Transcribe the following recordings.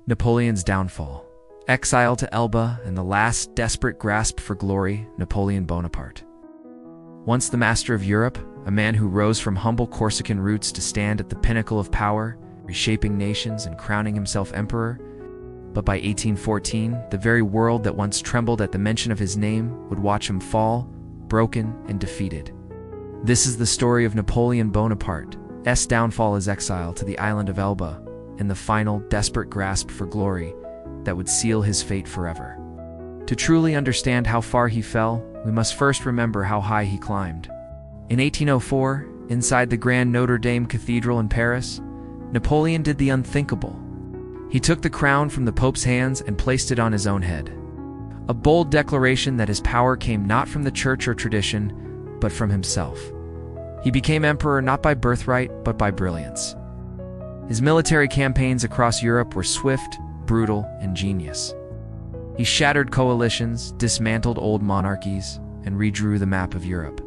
Napoleon's downfall. Exile to Elba and the last desperate grasp for glory, Napoleon Bonaparte. Once the master of Europe, a man who rose from humble Corsican roots to stand at the pinnacle of power, reshaping nations and crowning himself emperor. But by 1814, the very world that once trembled at the mention of his name would watch him fall, broken and defeated. This is the story of Napoleon Bonaparte's downfall as exile to the Island of Elba, and the final desperate grasp for glory that would seal his fate forever. To truly understand how far he fell, we must first remember how high he climbed. In 1804, inside the Grand Notre Dame Cathedral in Paris, Napoleon did the unthinkable. He took the crown from the Pope's hands and placed it on his own head. A bold declaration that his power came not from the church or tradition, but from himself. He became emperor not by birthright, but by brilliance. His military campaigns across Europe were swift, brutal, and genius. He shattered coalitions, dismantled old monarchies, and redrew the map of Europe.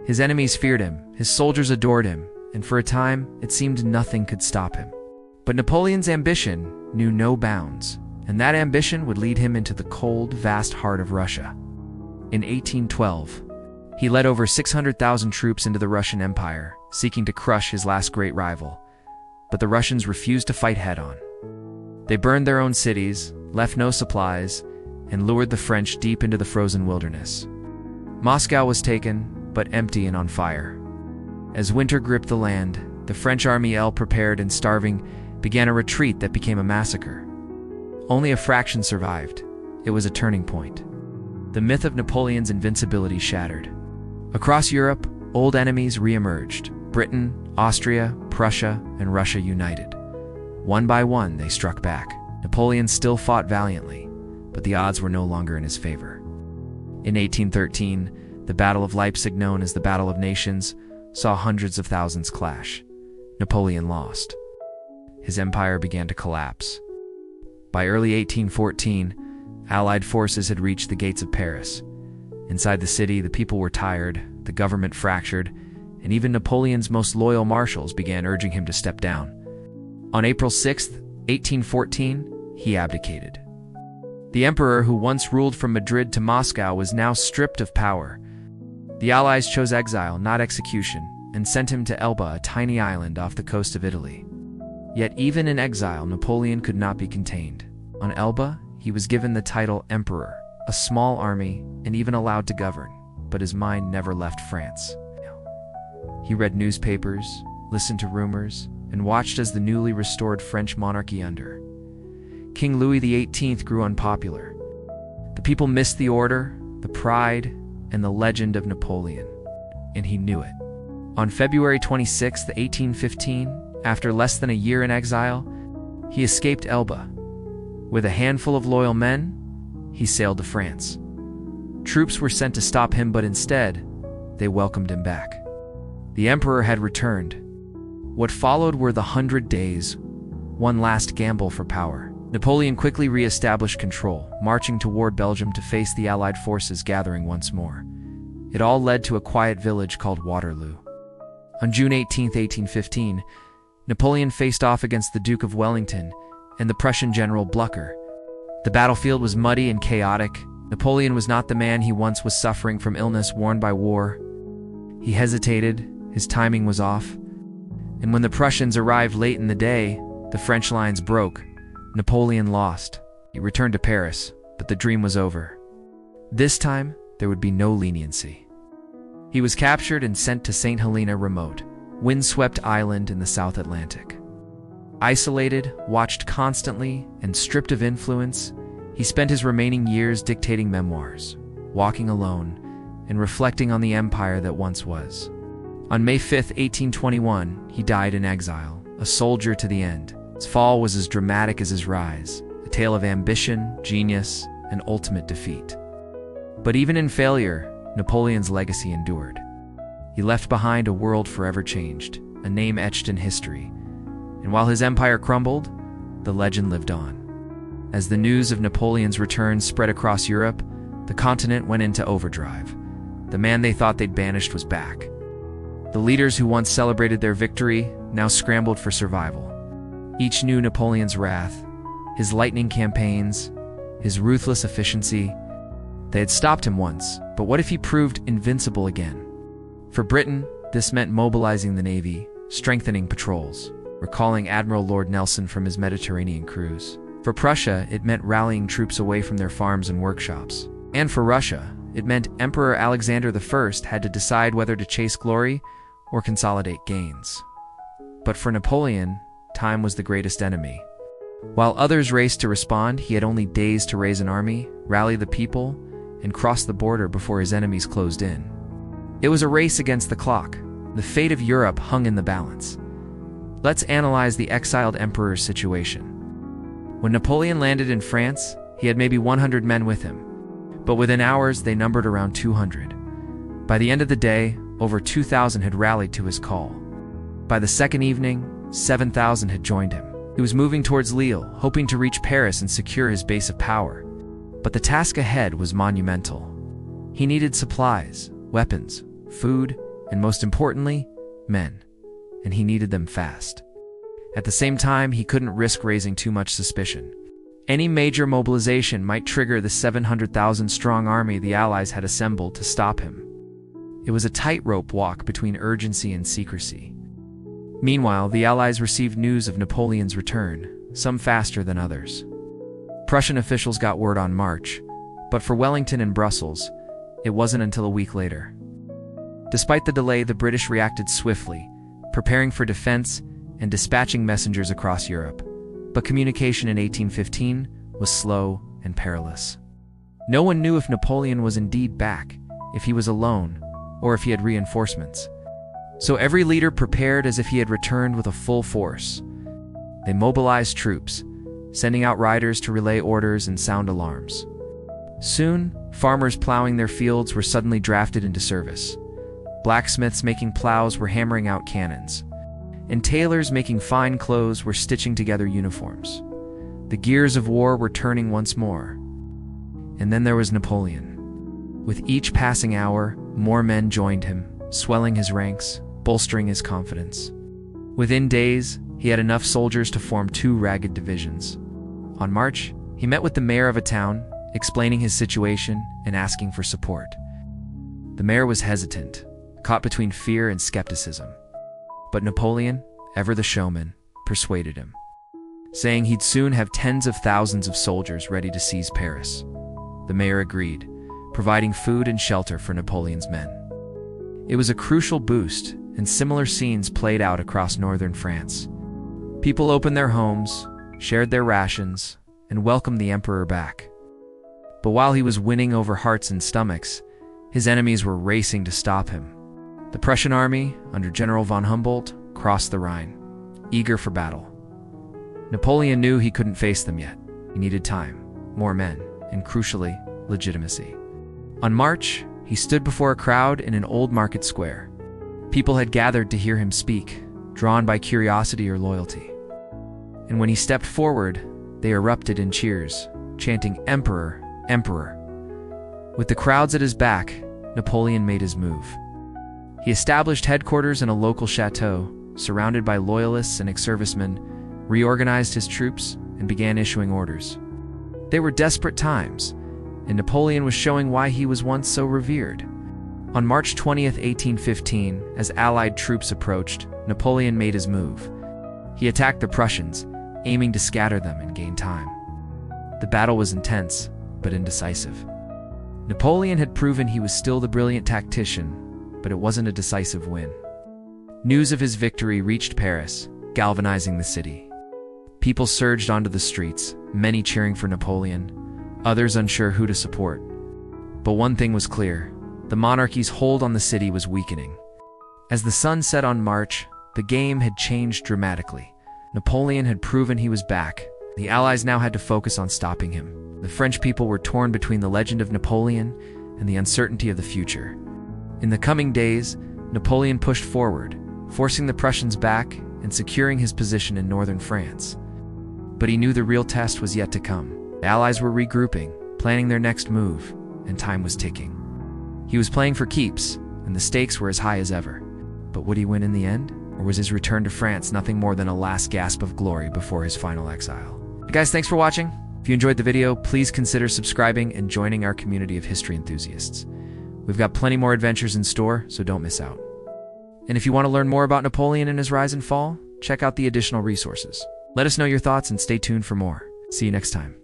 His enemies feared him, his soldiers adored him, and for a time, it seemed nothing could stop him. But Napoleon's ambition knew no bounds, and that ambition would lead him into the cold, vast heart of Russia. In 1812, he led over 600,000 troops into the Russian Empire, seeking to crush his last great rival. But the Russians refused to fight head-on. They burned their own cities, left no supplies, and lured the French deep into the frozen wilderness. Moscow was taken, but empty and on fire. As winter gripped the land, the French army, ill prepared and starving, began a retreat that became a massacre. Only a fraction survived. It was a turning point. The myth of Napoleon's invincibility shattered. Across Europe, old enemies re-emerged. Britain, Austria, Prussia, and Russia united. One by one, they struck back. Napoleon still fought valiantly, but the odds were no longer in his favor. In 1813, the Battle of Leipzig, known as the Battle of Nations, saw hundreds of thousands clash. Napoleon lost. His empire began to collapse. By early 1814, Allied forces had reached the gates of Paris. Inside the city, the people were tired, the government fractured, and even Napoleon's most loyal marshals began urging him to step down. On April 6, 1814, he abdicated. The emperor who once ruled from Madrid to Moscow was now stripped of power. The Allies chose exile, not execution, and sent him to Elba, a tiny island off the coast of Italy. Yet even in exile, Napoleon could not be contained. On Elba, he was given the title emperor, a small army, and even allowed to govern, but his mind never left France. He read newspapers, listened to rumors, and watched as the newly restored French monarchy under King Louis XVIII grew unpopular. The people missed the order, the pride, and the legend of Napoleon, and he knew it. On February 26, 1815, after less than a year in exile, he escaped Elba. With a handful of loyal men, he sailed to France. Troops were sent to stop him, but instead, they welcomed him back. The emperor had returned. What followed were the 100 Days, one last gamble for power. Napoleon quickly re-established control, marching toward Belgium to face the Allied forces gathering once more. It all led to a quiet village called Waterloo. On June 18, 1815, Napoleon faced off against the Duke of Wellington and the Prussian general Blucher. The battlefield was muddy and chaotic. Napoleon was not the man he once was, suffering from illness worn by war. He hesitated, his timing was off, and when the Prussians arrived late in the day, the French lines broke. Napoleon lost. He returned to Paris, but the dream was over. This time, there would be no leniency. He was captured and sent to St. Helena, remote, windswept island in the South Atlantic. Isolated, watched constantly, and stripped of influence, he spent his remaining years dictating memoirs, walking alone, and reflecting on the empire that once was. On May 5, 1821, he died in exile, a soldier to the end. His fall was as dramatic as his rise, a tale of ambition, genius, and ultimate defeat. But even in failure, Napoleon's legacy endured. He left behind a world forever changed, a name etched in history. And while his empire crumbled, the legend lived on. As the news of Napoleon's return spread across Europe, the continent went into overdrive. The man they thought they'd banished was back. The leaders who once celebrated their victory now scrambled for survival. Each knew Napoleon's wrath, his lightning campaigns, his ruthless efficiency. They had stopped him once, but what if he proved invincible again? For Britain, this meant mobilizing the Navy, strengthening patrols, recalling Admiral Lord Nelson from his Mediterranean cruise. For Prussia, it meant rallying troops away from their farms and workshops. And for Russia, it meant Emperor Alexander I had to decide whether to chase glory or consolidate gains. But for Napoleon, time was the greatest enemy. While others raced to respond, he had only days to raise an army, rally the people, and cross the border before his enemies closed in. It was a race against the clock. The fate of Europe hung in the balance. Let's analyze the exiled emperor's situation. When Napoleon landed in France, he had maybe 100 men with him, but within hours they numbered around 200. By the end of the day, over 2,000 had rallied to his call. By the second evening, 7,000 had joined him. He was moving towards Lille, hoping to reach Paris and secure his base of power. But the task ahead was monumental. He needed supplies, weapons, food, and most importantly, men. And he needed them fast. At the same time, he couldn't risk raising too much suspicion. Any major mobilization might trigger the 700,000-strong army the Allies had assembled to stop him. It was a tightrope walk between urgency and secrecy. Meanwhile, the Allies received news of Napoleon's return, some faster than others. Prussian officials got word on March, but for Wellington and Brussels, it wasn't until a week later. Despite the delay, the British reacted swiftly, preparing for defense and dispatching messengers across Europe. But communication in 1815 was slow and perilous. No one knew if Napoleon was indeed back, if he was alone, or if he had reinforcements. So every leader prepared as if he had returned with a full force. They mobilized troops, sending out riders to relay orders and sound alarms. Soon, farmers plowing their fields were suddenly drafted into service. Blacksmiths making plows were hammering out cannons, and tailors making fine clothes were stitching together uniforms. The gears of war were turning once more. And then there was Napoleon. With each passing hour, more men joined him, swelling his ranks, bolstering his confidence. Within days, he had enough soldiers to form 2 ragged divisions. On March, he met with the mayor of a town, explaining his situation and asking for support. The mayor was hesitant, caught between fear and skepticism. But Napoleon, ever the showman, persuaded him, saying he'd soon have tens of thousands of soldiers ready to seize Paris. The mayor agreed, providing food and shelter for Napoleon's men. It was a crucial boost, and similar scenes played out across northern France. People opened their homes, shared their rations, and welcomed the emperor back. But while he was winning over hearts and stomachs, his enemies were racing to stop him. The Prussian army, under General von Humboldt, crossed the Rhine, eager for battle. Napoleon knew he couldn't face them yet. He needed time, more men, and crucially, legitimacy. On March, he stood before a crowd in an old market square. People had gathered to hear him speak, drawn by curiosity or loyalty. And when he stepped forward, they erupted in cheers, chanting, "Emperor, Emperor." With the crowds at his back, Napoleon made his move. He established headquarters in a local chateau, surrounded by loyalists and ex-servicemen, reorganized his troops, and began issuing orders. They were desperate times, and Napoleon was showing why he was once so revered. On March 20th, 1815, as Allied troops approached, Napoleon made his move. He attacked the Prussians, aiming to scatter them and gain time. The battle was intense, but indecisive. Napoleon had proven he was still the brilliant tactician, but it wasn't a decisive win. News of his victory reached Paris, galvanizing the city. People surged onto the streets, many cheering for Napoleon, others unsure who to support. But one thing was clear: the monarchy's hold on the city was weakening. As the sun set on March, the game had changed dramatically. Napoleon had proven he was back. The Allies now had to focus on stopping him. The French people were torn between the legend of Napoleon and the uncertainty of the future. In the coming days, Napoleon pushed forward, forcing the Prussians back and securing his position in northern France. But he knew the real test was yet to come. The Allies were regrouping, planning their next move, and time was ticking. He was playing for keeps, and the stakes were as high as ever. But would he win in the end? Or was his return to France nothing more than a last gasp of glory before his final exile? Guys, thanks for watching. If you enjoyed the video, please consider subscribing and joining our community of history enthusiasts. We've got plenty more adventures in store, so don't miss out. And if you want to learn more about Napoleon and his rise and fall, check out the additional resources. Let us know your thoughts and stay tuned for more. See you next time.